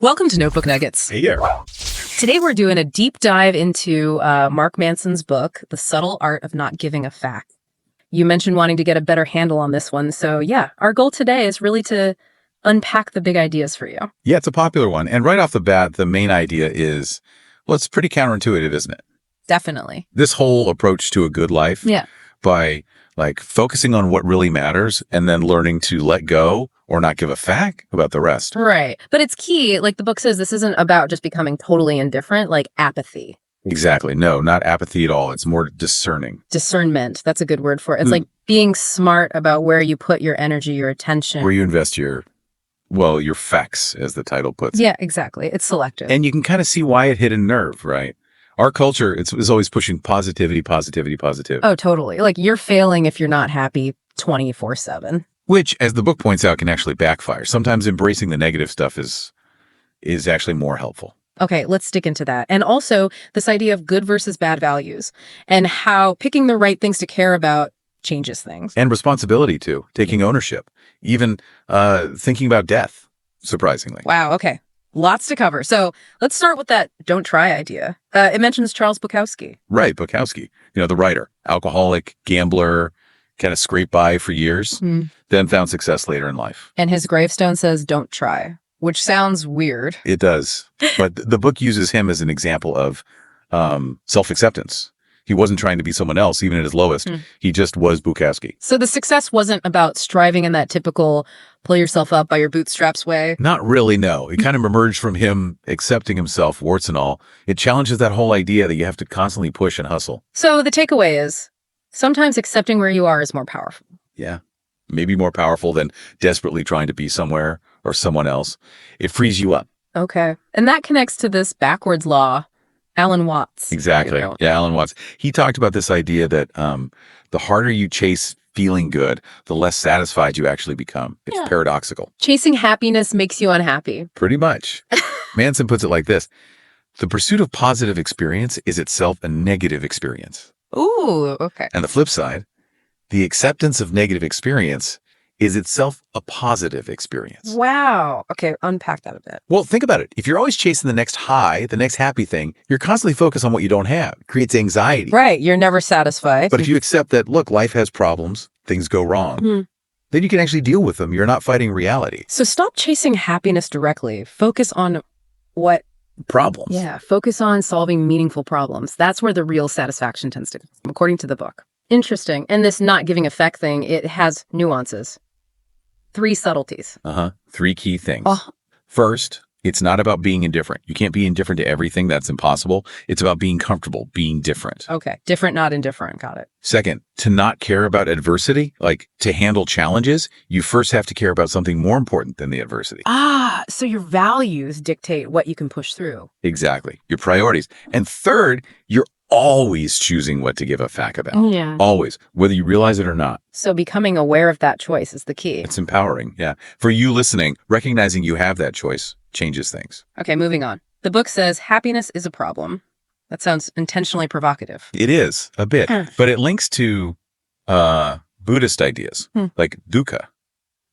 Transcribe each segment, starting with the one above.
Welcome to Notebook Nuggets. Hey there. Today we're doing a deep dive into Mark Manson's book, The Subtle Art of Not Giving a Fuck. You mentioned wanting to get a better handle on this one. So yeah, our goal today is really to unpack the big ideas for you. Yeah, it's a popular one. And right off the bat, the main idea is, well, it's pretty counterintuitive, isn't it? Definitely. This whole approach to a good life by like focusing on what really matters and then learning to let go or not give a fuck about the rest. Right. But it's key. Like the book says, this isn't about just becoming totally indifferent, like apathy. Exactly. No, not apathy at all. It's more discerning. Discernment. That's a good word for it. It's like being smart about where you put your energy, your attention. Where you invest your facts, as the title puts it. Yeah, exactly. It's selective. And you can kind of see why it hit a nerve, right? Our culture is always pushing positivity. Oh, totally. Like you're failing if you're not happy 24/7. Which, as the book points out, can actually backfire. Sometimes embracing the negative stuff is actually more helpful. Okay, let's dig into that. And also this idea of good versus bad values and how picking the right things to care about changes things. And responsibility, too. Taking ownership. Even thinking about death, surprisingly. Wow, okay. Lots to cover. So let's start with that don't try idea. It mentions Charles Bukowski. Right, Bukowski. The writer. Alcoholic, gambler, kind of scraped by for years, then found success later in life. And his gravestone says, don't try, which sounds weird. It does. But the book uses him as an example of self-acceptance. He wasn't trying to be someone else, even at his lowest. He just was Bukowski. So the success wasn't about striving in that typical pull yourself up by your bootstraps way? Not really, no. It kind of emerged from him accepting himself, warts and all. It challenges that whole idea that you have to constantly push and hustle. So the takeaway is, sometimes accepting where you are is more powerful. Yeah. Maybe more powerful than desperately trying to be somewhere or someone else. It frees you up. Okay. And that connects to this backwards law, Alan Watts. Exactly. Yeah, Alan Watts. He talked about this idea that the harder you chase feeling good, the less satisfied you actually become. It's paradoxical. Chasing happiness makes you unhappy. Pretty much. Manson puts it like this. The pursuit of positive experience is itself a negative experience. Ooh, okay. And the flip side, the acceptance of negative experience is itself a positive experience. Wow. Okay, unpack that a bit. Well, think about it. If you're always chasing the next high, the next happy thing, you're constantly focused on what you don't have. It creates anxiety. Right. You're never satisfied. But if you accept that, look, life has problems, things go wrong, then you can actually deal with them. You're not fighting reality. So stop chasing happiness directly. Focus on what problems. Yeah, focus on solving meaningful problems. That's where the real satisfaction tends to come, according to the book. Interesting. And this not giving effect thing, it has nuances. 3 subtleties. 3 key things. First, it's not about being indifferent. You can't be indifferent to everything. That's impossible. It's about being comfortable, being different. Okay. Different, not indifferent. Got it. Second, to not care about adversity, like to handle challenges, you first have to care about something more important than the adversity. So your values dictate what you can push through. Exactly. Your priorities. And third, you're always choosing what to give a fuck about. Yeah. Always, whether you realize it or not. So becoming aware of that choice is the key. It's empowering. Yeah. For you listening, recognizing you have that choice changes things. Okay, moving on. The book says happiness is a problem. That sounds intentionally provocative. It is a bit, but it links to Buddhist ideas like dukkha,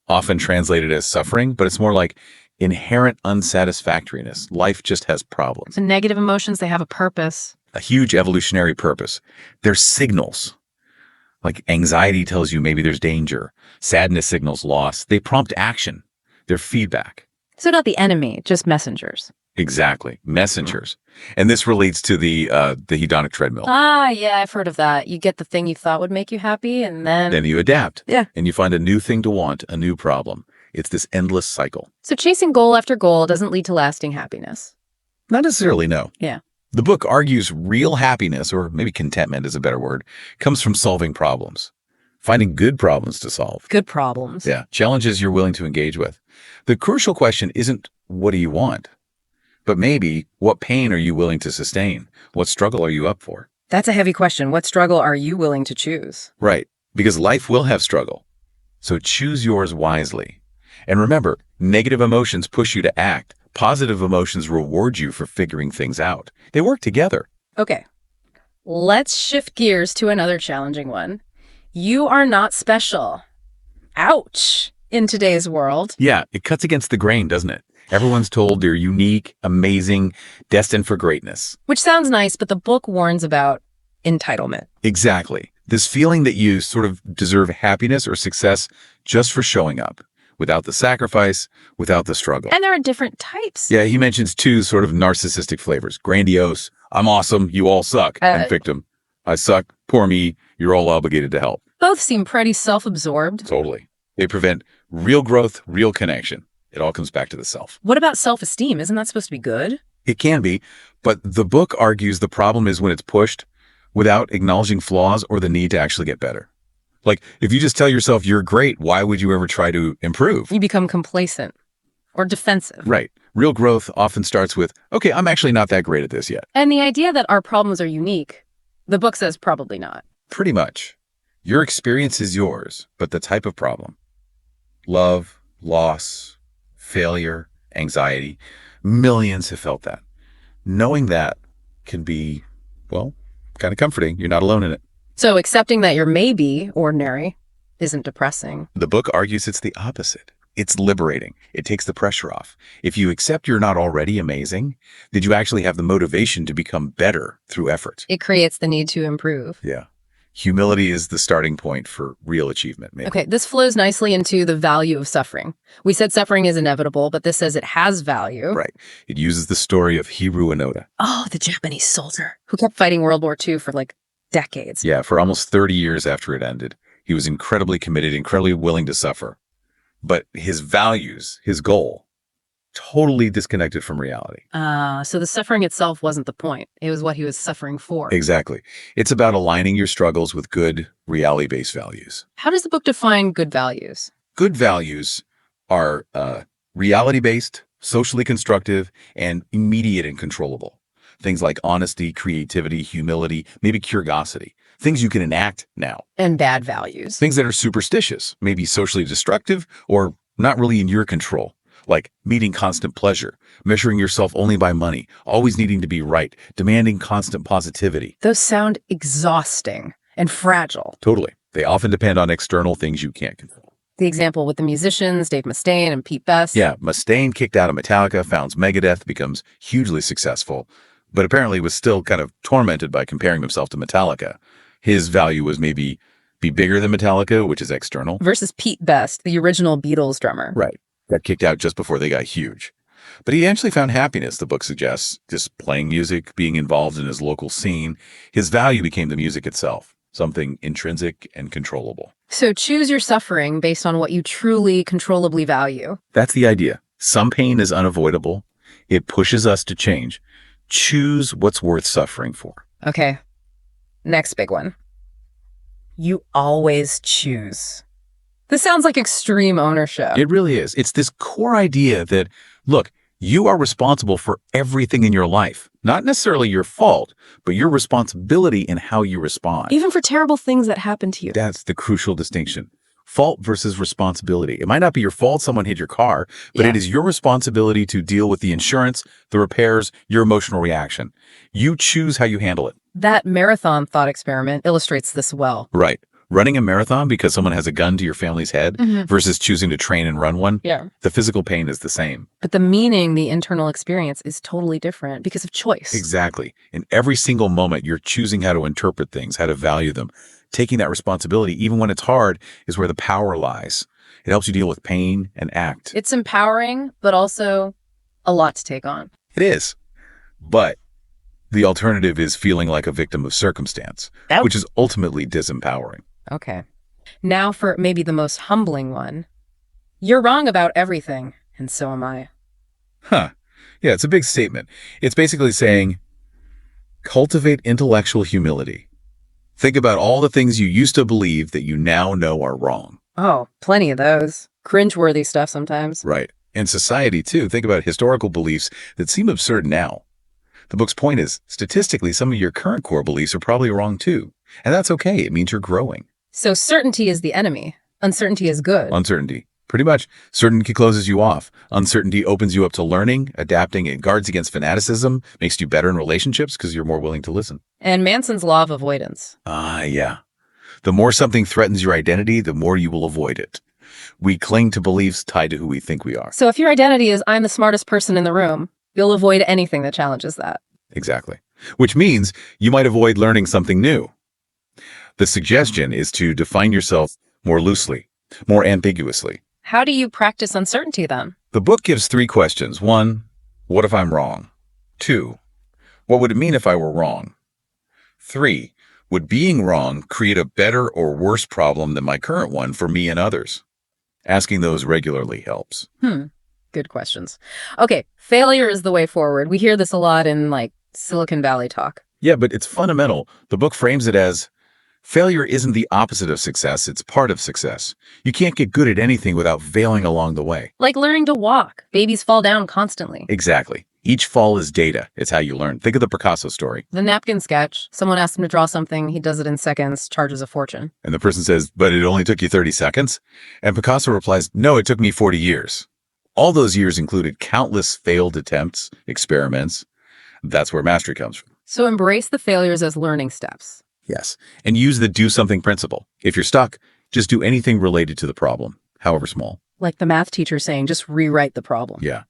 often translated as suffering, but it's more like inherent unsatisfactoriness. Life just has problems. So negative emotions, they have a purpose. A huge evolutionary purpose. They're signals. Like anxiety tells you maybe there's danger. Sadness signals loss. They prompt action. They're feedback. So not the enemy, just messengers. Exactly. Messengers. And this relates to the hedonic treadmill. Yeah, I've heard of that. You get the thing you thought would make you happy, and then you adapt. Yeah. And you find a new thing to want, a new problem. It's this endless cycle. So chasing goal after goal doesn't lead to lasting happiness. Not necessarily, no. Yeah. The book argues real happiness, or maybe contentment is a better word, comes from solving problems. Finding good problems to solve. Good problems. Yeah. Challenges you're willing to engage with. The crucial question isn't what do you want, but maybe what pain are you willing to sustain? What struggle are you up for? That's a heavy question. What struggle are you willing to choose? Right. Because life will have struggle. So choose yours wisely. And remember, negative emotions push you to act. Positive emotions reward you for figuring things out. They work together. Okay. Let's shift gears to another challenging one. You are not special. Ouch. In today's world. Yeah, it cuts against the grain, doesn't it? Everyone's told they're unique, amazing, destined for greatness. Which sounds nice, but the book warns about entitlement. Exactly. This feeling that you sort of deserve happiness or success just for showing up, without the sacrifice, without the struggle. And there are different types. Yeah, he mentions two sort of narcissistic flavors. Grandiose, I'm awesome, you all suck. And victim, I suck, poor me, you're all obligated to help. Both seem pretty self-absorbed. Totally. They prevent real growth, real connection. It all comes back to the self. What about self-esteem? Isn't that supposed to be good? It can be, but the book argues the problem is when it's pushed without acknowledging flaws or the need to actually get better. Like, if you just tell yourself you're great, why would you ever try to improve? You become complacent or defensive. Right. Real growth often starts with, okay, I'm actually not that great at this yet. And the idea that our problems are unique, the book says probably not. Pretty much. Your experience is yours, but the type of problem, love, loss, failure, anxiety, millions have felt that. Knowing that can be, well, kind of comforting. You're not alone in it. So accepting that you're maybe ordinary isn't depressing. The book argues it's the opposite. It's liberating. It takes the pressure off. If you accept you're not already amazing, then you actually have the motivation to become better through effort. It creates the need to improve. Yeah. Humility is the starting point for real achievement, maybe. Okay, this flows nicely into the value of suffering. We said suffering is inevitable, but this says it has value. Right. It uses the story of Hiru Onoda. Oh, the Japanese soldier who kept fighting World War II for like decades. Yeah, for almost 30 years after it ended. He was incredibly committed, incredibly willing to suffer. But his values, his goal, totally disconnected from reality. So the suffering itself wasn't the point. It was what he was suffering for. Exactly. It's about aligning your struggles with good, reality-based values. How does the book define good values? Good values are reality-based, socially constructive, and immediate and controllable. Things like honesty, creativity, humility, maybe curiosity. Things you can enact now. And bad values. Things that are superstitious, maybe socially destructive, or not really in your control. Like needing constant pleasure, measuring yourself only by money, always needing to be right, demanding constant positivity. Those sound exhausting and fragile. Totally. They often depend on external things you can't control. The example with the musicians, Dave Mustaine and Pete Best. Yeah, Mustaine kicked out of Metallica, founds Megadeth, becomes hugely successful, but apparently was still kind of tormented by comparing himself to Metallica. His value was maybe be bigger than Metallica, which is external. Versus Pete Best, the original Beatles drummer. Right. Got kicked out just before they got huge. But he actually found happiness, the book suggests, just playing music, being involved in his local scene. His value became the music itself, something intrinsic and controllable. So choose your suffering based on what you truly controllably value. That's the idea. Some pain is unavoidable. It pushes us to change. Choose what's worth suffering for. Okay. Next big one. You always choose. This sounds like extreme ownership. It really is. It's this core idea that, look, you are responsible for everything in your life. Not necessarily your fault, but your responsibility in how you respond. Even for terrible things that happen to you. That's the crucial distinction. Fault versus responsibility. It might not be your fault someone hit your car, but it is your responsibility to deal with the insurance, the repairs, your emotional reaction. You choose how you handle it. That marathon thought experiment illustrates this well. Right. Running a marathon because someone has a gun to your family's head versus choosing to train and run one. Yeah. The physical pain is the same. But the meaning, the internal experience is totally different because of choice. Exactly. In every single moment, you're choosing how to interpret things, how to value them. Taking that responsibility, even when it's hard, is where the power lies. It helps you deal with pain and act. It's empowering, but also a lot to take on. It is. But the alternative is feeling like a victim of circumstance, which is ultimately disempowering. Okay. Now for maybe the most humbling one. You're wrong about everything, and so am I. Huh. Yeah, it's a big statement. It's basically saying, cultivate intellectual humility. Think about all the things you used to believe that you now know are wrong. Oh, plenty of those. Cringeworthy stuff sometimes. Right. And society, too. Think about historical beliefs that seem absurd now. The book's point is, statistically, some of your current core beliefs are probably wrong, too. And that's okay. It means you're growing. So certainty is the enemy. Uncertainty is good. Uncertainty. Pretty much. Certainty closes you off. Uncertainty opens you up to learning, adapting. It guards against fanaticism, makes you better in relationships because you're more willing to listen. And Manson's law of avoidance. Yeah. The more something threatens your identity, the more you will avoid it. We cling to beliefs tied to who we think we are. So if your identity is I'm the smartest person in the room, you'll avoid anything that challenges that. Exactly. Which means you might avoid learning something new. The suggestion is to define yourself more loosely, more ambiguously. How do you practice uncertainty then? The book gives 3 questions. 1, what if I'm wrong? 2, what would it mean if I were wrong? 3, would being wrong create a better or worse problem than my current one for me and others? Asking those regularly helps. Good questions. Okay, failure is the way forward. We hear this a lot in Silicon Valley talk. Yeah, but it's fundamental. The book frames it as failure isn't the opposite of success, it's part of success. You can't get good at anything without failing along the way. Like learning to walk. Babies fall down constantly. Exactly. Each fall is data. It's how you learn. Think of the Picasso story. The napkin sketch. Someone asks him to draw something. He does it in seconds, charges a fortune. And the person says, but it only took you 30 seconds? And Picasso replies, no, it took me 40 years. All those years included countless failed attempts, experiments. That's where mastery comes from. So embrace the failures as learning steps. Yes. And use the do something principle. If you're stuck, just do anything related to the problem, however small. Like the math teacher saying, just rewrite the problem. Yeah.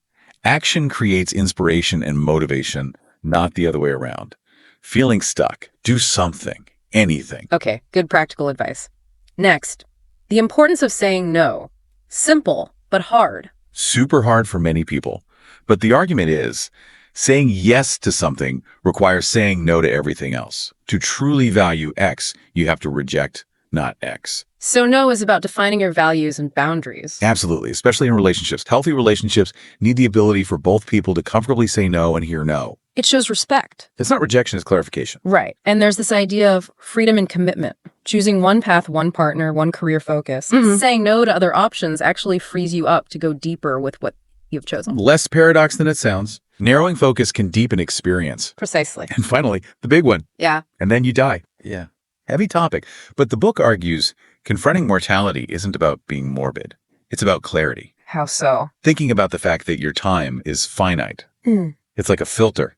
Action creates inspiration and motivation, not the other way around. Feeling stuck, do something, anything. Okay, good practical advice. Next, the importance of saying no. Simple, but hard. Super hard for many people. But the argument is, saying yes to something requires saying no to everything else. To truly value X, you have to reject not X. So no is about defining your values and boundaries. Absolutely, especially in relationships. Healthy relationships need the ability for both people to comfortably say no and hear no. It shows respect. It's not rejection, it's clarification. Right. And there's this idea of freedom and commitment. Choosing one path, one partner, one career focus. Saying no to other options actually frees you up to go deeper with what you've chosen. Less paradox than it sounds. Narrowing focus can deepen experience. Precisely. And finally, the big one. Yeah. And then you die. Yeah. Heavy topic. But the book argues confronting mortality isn't about being morbid. It's about clarity. How so? Thinking about the fact that your time is finite. It's like a filter.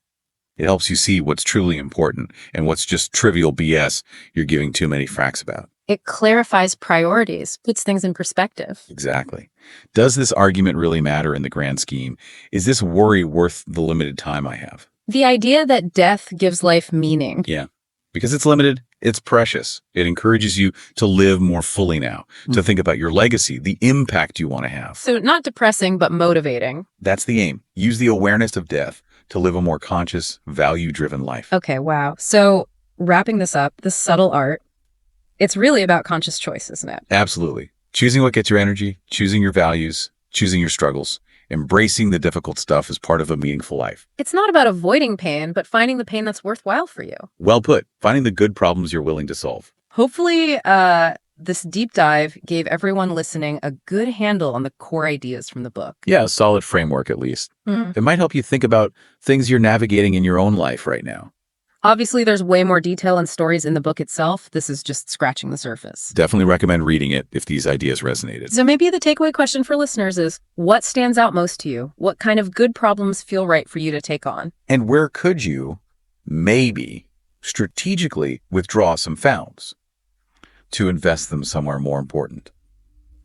It helps you see what's truly important and what's just trivial BS you're giving too many fracks about. It clarifies priorities, puts things in perspective. Exactly. Does this argument really matter in the grand scheme? Is this worry worth the limited time I have? The idea that death gives life meaning. Yeah. Because it's limited, it's precious. It encourages you to live more fully now, to think about your legacy, the impact you want to have. So not depressing, but motivating. That's the aim. Use the awareness of death to live a more conscious, value-driven life. Okay, wow. So wrapping this up, the subtle art, it's really about conscious choice, isn't it? Absolutely. Choosing what gets your energy, choosing your values, choosing your struggles, embracing the difficult stuff as part of a meaningful life. It's not about avoiding pain, but finding the pain that's worthwhile for you. Well put. Finding the good problems you're willing to solve. Hopefully, this deep dive gave everyone listening a good handle on the core ideas from the book. Yeah, a solid framework at least. It might help you think about things you're navigating in your own life right now. Obviously, there's way more detail and stories in the book itself. This is just scratching the surface. Definitely recommend reading it if these ideas resonated. So maybe the takeaway question for listeners is, what stands out most to you? What kind of good problems feel right for you to take on? And where could you, maybe, strategically withdraw some funds to invest them somewhere more important?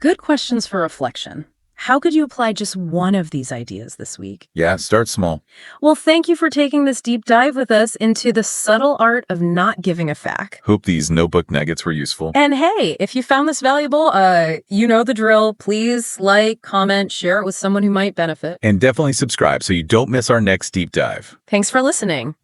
Good questions for reflection. How could you apply just one of these ideas this week? Yeah, start small. Well, thank you for taking this deep dive with us into the subtle art of not giving a fuck. Hope these notebook nuggets were useful. And hey, if you found this valuable, you know the drill. Please like, comment, share it with someone who might benefit. And definitely subscribe so you don't miss our next deep dive. Thanks for listening.